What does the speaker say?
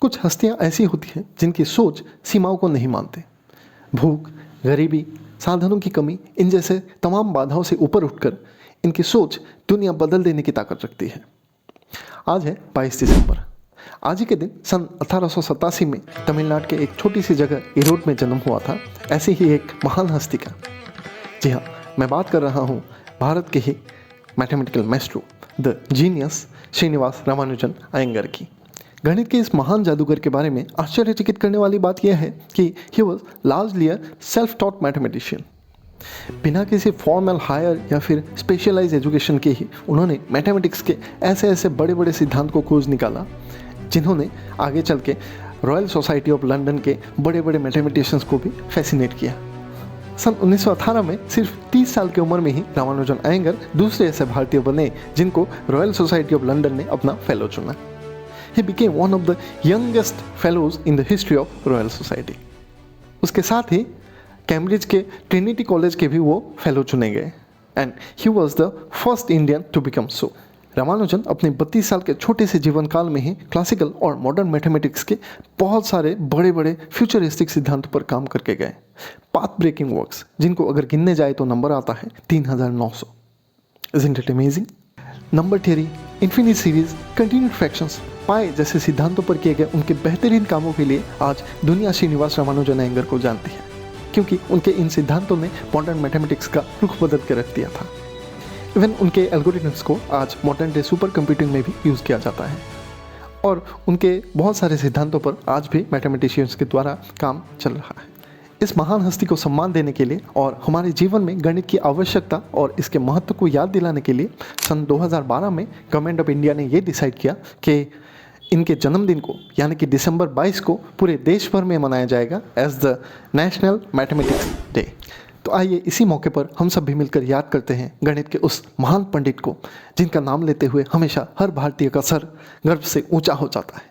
कुछ हस्तियां ऐसी होती हैं जिनकी सोच सीमाओं को नहीं मानते। भूख, गरीबी, साधनों की कमी, इन जैसे तमाम बाधाओं से ऊपर उठकर इनकी सोच दुनिया बदल देने की ताकत रखती है। आज है 22 दिसंबर। आज ही के दिन सन 1887 में तमिलनाडु के एक छोटी सी जगह ईरोड में जन्म हुआ था ऐसी ही एक महान हस्ती का। जी हाँ, मैं बात कर रहा हूँ भारत के ही mathematical maestro, the genius Srinivasa Ramanujan Iyengar की। गणित के इस महान जादूगर के बारे में आश्चर्यचकित करने वाली बात यह है कि he was largely a self taught mathematician. बिना किसी फॉर्मल हायर या फिर स्पेशलाइज एजुकेशन के ही उन्होंने मैथमेटिक्स के ऐसे ऐसे बड़े बड़े सिद्धांत को खोज निकाला जिन्होंने आगे चल के रॉयल सोसाइटी ऑफ लंदन के बड़े बड़े मैथमेटिशियंस को भी फैसिनेट किया। सन 1918 में सिर्फ 30 साल की उम्र में ही रामानुजन अयंगर दूसरे ऐसे भारतीय बने जिनको रॉयल सोसाइटी ऑफ लंदन ने अपना फेलो चुना। He became one of the youngest fellows in the history of Royal Society. उसके साथ ही कैम्ब्रिज के ट्रिनिटी कॉलेज के भी वो फेलो चुने गए and he was the first Indian to become so. Ramanujan अपने 32 साल के छोटे से जीवन काल में ही क्लासिकल और मॉडर्न मैथमेटिक्स के बहुत सारे बड़े बड़े फ्यूचरिस्टिक सिद्धांतों पर काम करके गए। पाथ ब्रेकिंग वर्क्स जिनको अगर गिनने जाए तो नंबर आता है 3900। Isn't it amazing? Number theory, infinite series, continued fractions, pi जैसे सिद्धांतों पर किए गए उनके बेहतरीन कामों के लिए आज दुनिया श्रीनिवास रामानुजन अयंगर को जानती है, क्योंकि उनके इन सिद्धांतों ने मॉडर्न मैथमेटिक्स का रुख बदल के रख दिया था। इवन उनके एल्गोरिथम्स को आज मॉडर्न डे सुपर कंप्यूटिंग में भी यूज़ किया जाता है और उनके बहुत सारे सिद्धांतों पर आज भी मैथमेटिशियंस के द्वारा काम चल रहा है। इस महान हस्ती को सम्मान देने के लिए और हमारे जीवन में गणित की आवश्यकता और इसके महत्व को याद दिलाने के लिए सन 2012 में गवर्नमेंट ऑफ इंडिया ने ये डिसाइड किया कि इनके जन्मदिन को यानी कि दिसंबर 22 को पूरे देश भर में मनाया जाएगा as the national mathematics day. तो आइए इसी मौके पर हम सब भी मिलकर याद करते हैं गणित के उस महान पंडित को जिनका नाम लेते हुए हमेशा हर भारतीय का सर गर्व से ऊंचा हो जाता है।